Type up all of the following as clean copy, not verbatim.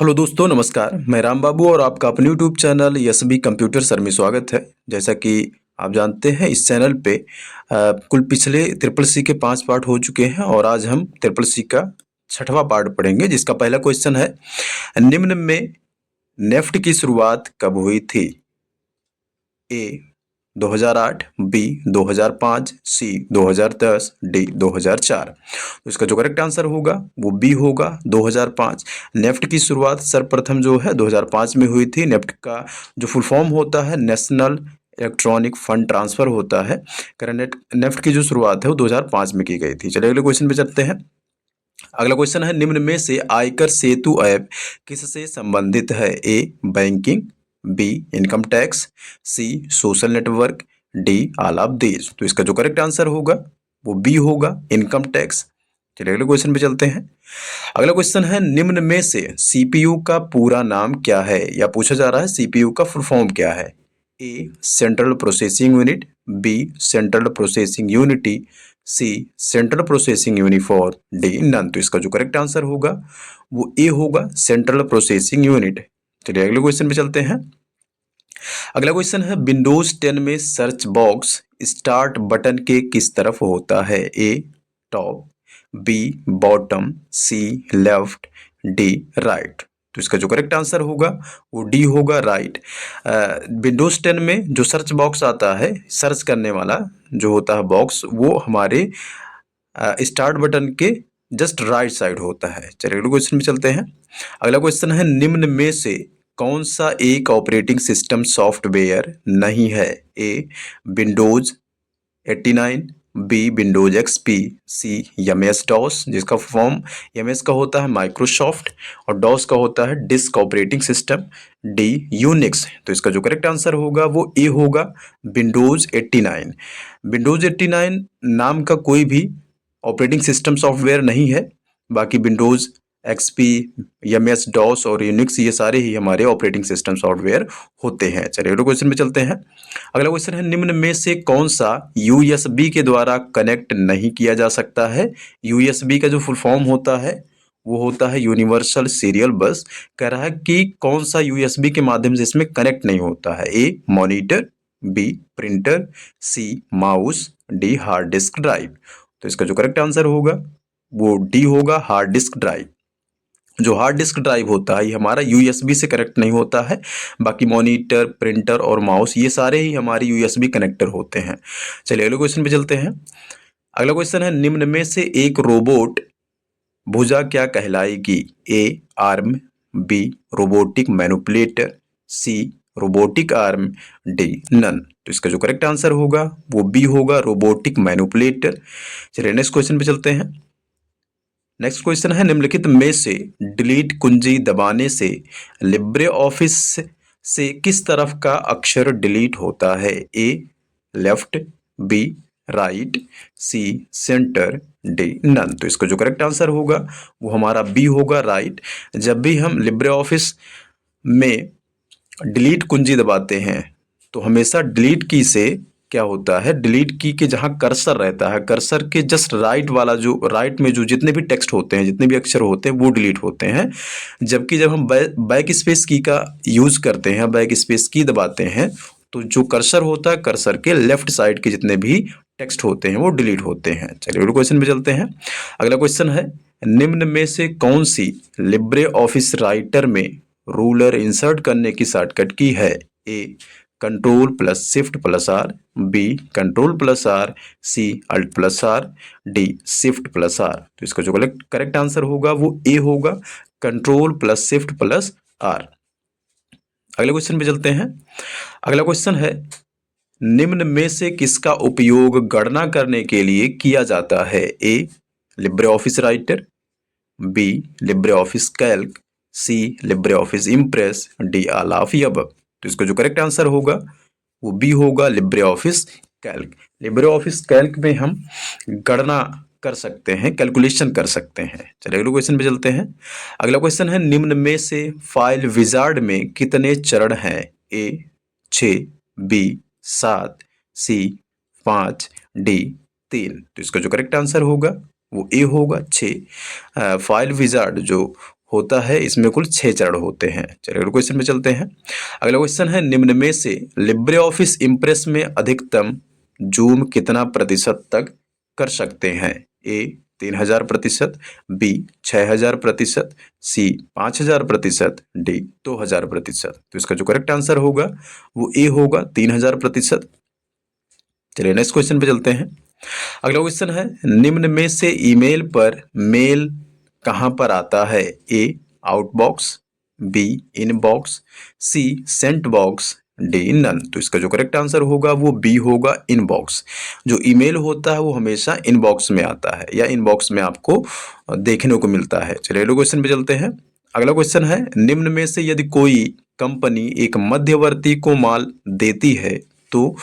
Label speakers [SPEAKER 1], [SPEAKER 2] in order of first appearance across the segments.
[SPEAKER 1] Hello दोस्तों, नमस्कार। मैं राम बाबू और आपका अपने YouTube channel SB computer sir में स्वागत है। जैसा कि आप जानते हैं, इस चैनल पे कुल पिछले ट्रिपल सी के 5 पार्ट हो चुके हैं और आज हम ट्रिपल सी का 6वां पार्ट पढ़ेंगे, जिसका पहला क्वेश्चन है, निम्न में नेफ्ट की शुरुआत कब हुई थी? ए 2008, बी 2005, सी 2010, डी 2004। तो इसका जो करेक्ट आंसर होगा वो बी होगा, 2005। नेफ्ट की शुरुआत सर्वप्रथम जो है 2005 में हुई थी। नेफ्ट का जो फुल फॉर्म होता है नेशनल इलेक्ट्रॉनिक फंड ट्रांसफर होता है। करंट नेफ्ट की जो शुरुआत है वो 2005 में की गई थी। चलिए अगले क्वेश्चन पे चलते हैं। अगला क्वेश्चन है, निम्न में से आयकर सेतु ऐप किससे संबंधित है? A banking, B income tax, C social network, D all of these. तो इसका जो करेक्ट आंसर होगा वो बी होगा, इनकम टैक्स। चलिए अगले क्वेश्चन पे चलते हैं। अगला क्वेश्चन है, निम्न में से सीपीयू का पूरा नाम क्या है? या पूछा जा रहा है सीपीयू का फुल फॉर्म क्या है? A central processing unit, B central processing unity, C central processing unit for, D none. तो इसका जो करेक्ट आंसर होगा वो ए होगा, सेंट्रल प्रोसेसिंग यूनिट। चलिए अगले क्वेश्चन पे चलते हैं। अगला क्वेश्चन है, विंडोज 10 में सर्च बॉक्स स्टार्ट बटन के किस तरफ होता है? ए टॉप, बी बॉटम, सी लेफ्ट, डी राइट। तो इसका जो करेक्ट आंसर होगा वो डी होगा, राइट। विंडोज 10 में जो सर्च बॉक्स आता है, सर्च करने वाला जो होता है बॉक्स, वो हमारे स्टार्ट बटन के जस्ट राइट साइड होता है। चलिए अगले क्वेश्चन में चलते हैं। अगला क्वेश्चन है, निम्न में से कौन सा एक ऑपरेटिंग सिस्टम सॉफ्टवेयर नहीं है? ए विंडोज 89, बी विंडोज एक्सपी, सी एमएस डॉस, जिसका फॉर्म एमएस का होता है माइक्रोसॉफ्ट और डॉस का होता है disk operating system, D Unix. तो इसका जो करेक्ट आंसर होगा वो ए होगा, विंडोज 89। विंडोज 89 नाम का कोई भी ऑपरेटिंग सिस्टम सॉफ्टवेयर नहीं है। बाकी विंडोज एक्सपी, एमएस डॉस और यूनिक्स, ये सारे ही हमारे ऑपरेटिंग सिस्टम सॉफ्टवेयर होते हैं। चलिए अगले क्वेश्चन पे चलते हैं। अगला क्वेश्चन है, निम्न में से कौन सा यूएसबी के द्वारा कनेक्ट नहीं किया जा सकता है? यूएसबी का जो फुल फॉर्म होता है वो होता है यूनिवर्सल सीरियल बस। कह रहा है कि कौन सा यूएसबी के माध्यम से इसमें कनेक्ट नहीं होता है? A monitor, B printer, C mouse, D hard disk drive. तो इसका जो करेक्ट आंसर होगा वो डी होगा, हार्ड डिस्क ड्राइव। जो हार्ड डिस्क ड्राइव होता है ये हमारा यूएसबी से कनेक्ट नहीं होता है। बाकी मॉनिटर, प्रिंटर और माउस ये सारे ही हमारे यूएसबी कनेक्टर होते हैं। चलिए अगले क्वेश्चन पे चलते हैं। अगला क्वेश्चन है, निम्न में से एक रोबोट भुजा क्या कहलाएगी? ए आर्म, बी रोबोटिक मैनिपुलेटर, सी रोबोटिक आर्म, डी नन। तो इसका जो करेक्ट आंसर होगा वो बी होगा, रोबोटिक मैनिपुलेटर। चलिए नेक्स्ट क्वेश्चन पे चलते हैं। नेक्स्ट क्वेश्चन है, निम्नलिखित में से डिलीट कुंजी दबाने से लिब्रे ऑफिस से किस तरफ का अक्षर डिलीट होता है? A left, B right, C centre, D none. तो इसका जो करेक्ट आंसर होगा वो हमारा बी होगा, राइट। जब भी हम लिब्रे ऑफिस में डिलीट कुंजी दबाते हैं तो हमेशा डिलीट की से क्या होता है, डिलीट की के जहाँ कर्सर रहता है, कर्सर के जस्ट राइट वाला जो राइट में जो जितने भी टेक्स्ट होते हैं, जितने भी अक्षर होते हैं वो डिलीट होते हैं। जबकि जब हम बैक स्पेस की का यूज करते हैं, बैक स्पेस की दबाते हैं, तो जो कर्सर होता है कर्सर के लेफ्ट साइड के जितने भी टेक्स्ट होते हैं वो डिलीट होते हैं। चलिए अगले क्वेश्चन पे चलते हैं। अगला क्वेश्चन है, निम्न में से कौन सी लिब्रे ऑफिस राइटर में रूलर इंसर्ट करने की शॉर्टकट की है? A control plus shift plus R, B control plus R, C alt plus R, D shift plus R. तो इसका जो करेक्ट आंसर होगा वो ए होगा, control plus shift plus R. अगले क्वेश्चन पे चलते हैं। अगला क्वेश्चन है, निम्न में से किसका उपयोग गणना करने के लिए किया जाता है? A Libre Office Writer, B Libre Office Calc, C Libre Office Impress, D all of the above. तो इसका जो करेक्ट आंसर होगा वो बी होगा, Libre Office Calc. Libre Office Calc में हम गणना कर सकते हैं, कैलकुलेशन कर सकते हैं। चलिए अगले क्वेश्चन पे चलते हैं। अगला क्वेश्चन है, निम्न में से फाइल विजार्ड में कितने चरण हैं? ए 6, बी 7, सी 5, डी 3। तो इसका जो करेक्ट आंसर होगा वो ए होगा, 6। फाइल विजार्ड जो होता है, इसमें कुल 6 चरण होते हैं। चलिए अगले क्वेश्चन पे चलते हैं। अगला क्वेश्चन है, निम्न में से लिब्रे ऑफिस इम्प्रेस में अधिकतम जूम कितना प्रतिशत तक कर सकते हैं? ए 3000%, बी 6000%, सी 5000%, डी 2000%। तो इसका जो करेक्ट आंसर होगा वो ए होगा 3000%। चलिए नेक्स्ट क्वेश्चन पे चलते हैं। अगला क्वेश्चन है, निम्न में से ईमेल पर मेल कहां पर आता है? ए आउटबॉक्स, बी इनबॉक्स, सी सेंट बॉक्स, डी नन। तो इसका जो करेक्ट आंसर होगा वो बी होगा इनबॉक्स। जो ईमेल होता है वो हमेशा इनबॉक्स में आता है या इनबॉक्स में आपको देखने को मिलता है। चलिए अगले क्वेश्चन पे चलते हैं। अगला क्वेश्चन है, निम्न में से यदि कोई कंपनी एक मध्यवर्ती को माल देती है तो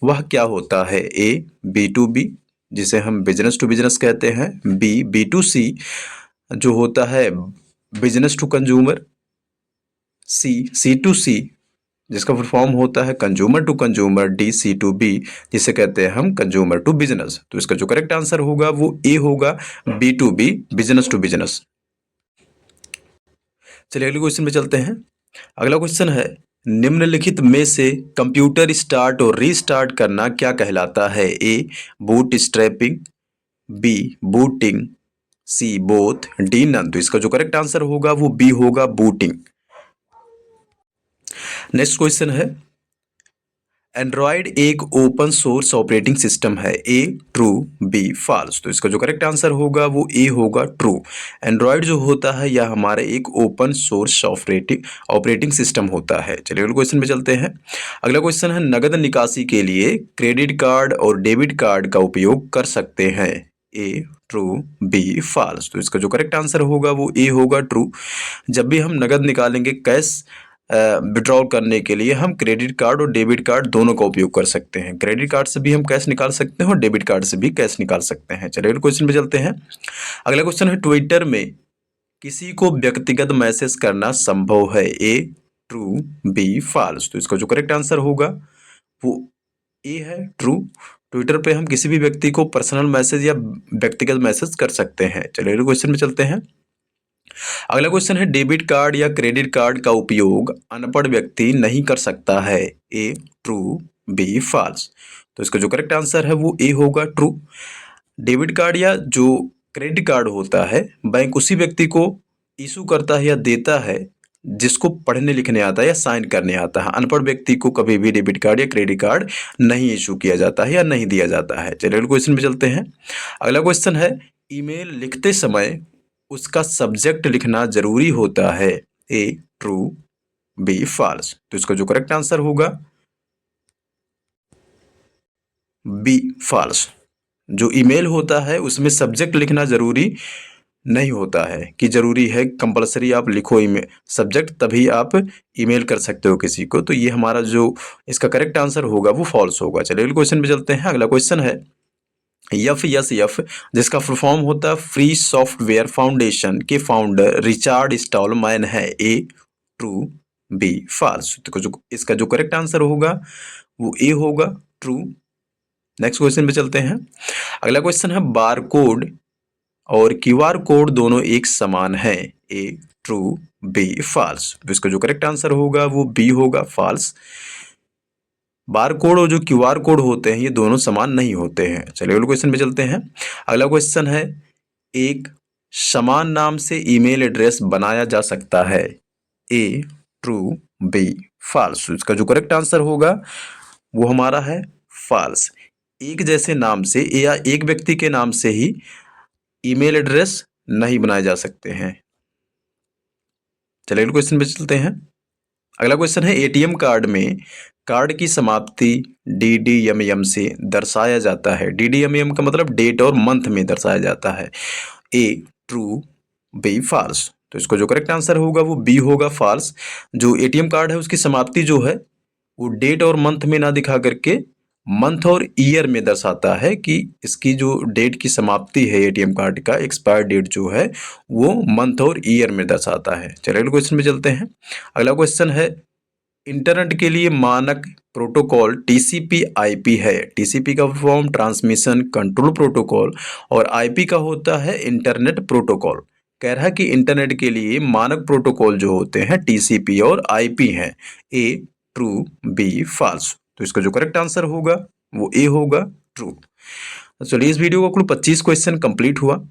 [SPEAKER 1] वह क्या होता है? ए बी टू बी, जिसे हम बिजनेस टू बिजनेस कहते हैं, बी बी टू सी जो होता है business to consumer, C C to C जिसका फुल फॉर्म होता है consumer to consumer, D C to B जिसे कहते हैं हम कंज्यूमर टू बिजनेस। तो इसका जो करेक्ट आंसर होगा वो ए होगा B to B, business to business. चलिए अगले क्वेश्चन पे चलते हैं। अगला क्वेश्चन है, निम्नलिखित में से कंप्यूटर स्टार्ट और रीस्टार्ट करना क्या कहलाता है? ए boot strapping, B booting, C both, D none. तो इसका जो करेक्ट आंसर होगा वो बी होगा बूटिंग। नेक्स्ट क्वेश्चन है, एंड्रॉयड एक ओपन सोर्स ऑपरेटिंग सिस्टम है। ए ट्रू, बी फॉल्स। तो इसका जो करेक्ट आंसर होगा वो ए होगा ट्रू। एंड्रॉयड जो होता है यह हमारे एक ओपन सोर्स ऑपरेटिंग सिस्टम होता है। चलिए अगले क्वेश्चन पे चलते हैं। अगला क्वेश्चन है, नगद निकासी के लिए क्रेडिट कार्ड और डेबिट कार्ड का उपयोग कर सकते हैं? ए ट्रू, बी फॉल्स। तो इसका जो करेक्ट आंसर होगा वो ए होगा ट्रू। जब भी हम नगद निकालेंगे कैश विड्रॉल करने के लिए हम क्रेडिट कार्ड और डेबिट कार्ड दोनों का उपयोग कर सकते हैं। क्रेडिट कार्ड से भी हम कैश निकाल सकते हैं और डेबिट कार्ड से भी कैश निकाल सकते हैं। चलिए अगले क्वेश्चन पे चलते हैं। अगला क्वेश्चन है, ट्विटर में किसी को व्यक्तिगत मैसेज करना संभव है? ए ट्रू, बी फॉल्स। तो इसका जो करेक्ट आंसर होगा वो ए है ट्रू। ट्विटर पे हम किसी भी व्यक्ति को पर्सनल मैसेज या व्यक्तिगत मैसेज कर सकते हैं। चलिए अगले क्वेश्चन पे चलते हैं। अगला क्वेश्चन है, डेबिट कार्ड या क्रेडिट कार्ड का उपयोग अनपढ़ व्यक्ति नहीं कर सकता है? ए ट्रू, बी फॉल्स। तो इसका जो करेक्ट आंसर है वो ए होगा ट्रू। डेबिट कार्ड या जो क्रेडिट कार्ड होता है बैंक उसी व्यक्ति को इशू करता है या देता है जिसको पढ़ने लिखने आता है या साइन करने आता है। अनपढ़ व्यक्ति को कभी भी डेबिट कार्ड या क्रेडिट कार्ड नहीं इशू किया जाता है या नहीं दिया जाता है। चलिए अगले क्वेश्चन पे चलते हैं। अगला क्वेश्चन है, ईमेल लिखते समय उसका सब्जेक्ट लिखना जरूरी होता है? ए ट्रू, बी फॉल्स। तो इसका जो करेक्ट आंसर होगा बी फॉल्स। जो ईमेल होता है उसमें सब्जेक्ट लिखना जरूरी नहीं होता है कि जरूरी है कंपलसरी आप लिखो ईमेल सब्जेक्ट तभी आप ईमेल कर सकते हो किसी को। तो ये हमारा जो इसका करेक्ट आंसर होगा वो फॉल्स होगा। चलिए अगले क्वेश्चन पे चलते हैं। अगला क्वेश्चन है, एफ जिसका फुल फॉर्म होता है फ्री सॉफ्टवेयर फाउंडेशन के फाउंडर रिचार्ड स्टॉलमैन है। ए ट्रू, बी फॉल्स। तो जो इसका जो करेक्ट आंसर होगा वो ए होगा ट्रू। नेक्स्ट क्वेश्चन पे चलते हैं। अगला क्वेश्चन है, बारकोड और क्यूआर कोड दोनों एक समान है? ए ट्रू, बी फॉल्स। तो इसका जो करेक्ट आंसर होगा वो बी होगा फॉल्स। बार कोड और जो क्यूआर कोड होते हैं ये दोनों समान नहीं होते हैं। चलिए अगले क्वेश्चन पे चलते हैं। अगला क्वेश्चन है, एक समान नाम से ईमेल एड्रेस बनाया जा सकता है? ए ट्रू, बी फॉल्स। इसका जो करेक्ट आंसर होगा वो हमारा है फॉल्स। एक जैसे नाम से या एक व्यक्ति के नाम से ही ईमेल एड्रेस नहीं बनाए जा सकते हैं। चलिए अगले क्वेश्चन पे चलते हैं। अगला क्वेश्चन है, एटीएम कार्ड में कार्ड की समाप्ति DDMM से दर्शाया जाता है? DDMM का मतलब डेट और मंथ में दर्शाया जाता है। ए ट्रू, बी फॉल्स। तो इसको जो करेक्ट आंसर होगा वो बी होगा फॉल्स। जो एटीएम कार्ड है उसकी समाप्ति जो है वो डेट और मंथ में ना दिखा करके मंथ और ईयर में दर्शाता है कि इसकी जो डेट की समाप्ति है एटीएम कार्ड का एक्सपायर डेट जो है वो मंथ और ईयर में दर्शाता है। चलिए अगले क्वेश्चन में चलते हैं। अगला क्वेश्चन है, इंटरनेट के लिए मानक प्रोटोकॉल TCP/IP है। TCP का फॉर्म ट्रांसमिशन कंट्रोल प्रोटोकॉल और IP का होता है इंटरनेट प्रोटोकॉल। कह रहा है कि इंटरनेट के लिए मानक प्रोटोकॉल जो होते हैं टीसीपी और आईपी हैं। ए ट्रू, बी फॉल्स। तो इसका जो करेक्ट आंसर होगा वो ए होगा, ट्रू। तो चलिए इस वीडियो का कुल 25 क्वेश्चन कंप्लीट हुआ।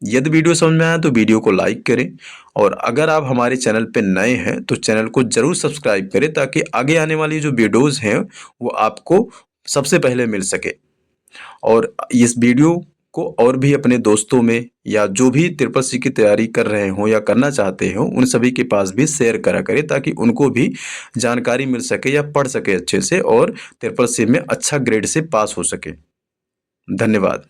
[SPEAKER 1] यदि वीडियो समझ में आया तो वीडियो को लाइक करें, और अगर आप हमारे चैनल पे नए हैं तो चैनल को जरूर सब्सक्राइब करें, ताकि आगे आने वाली जो वीडियोस हैं वो आपको सबसे पहले मिल सके। और इस वीडियो को और भी अपने दोस्तों में, या जो भी ट्रिपल सी की तैयारी कर रहे हों या करना चाहते हो, उन सभी के पास भी शेयर करा करें, ताकि उनको भी जानकारी मिल सके या पढ़ सके अच्छे से, और ट्रिपल सी में अच्छा ग्रेड से पास हो सके। धन्यवाद।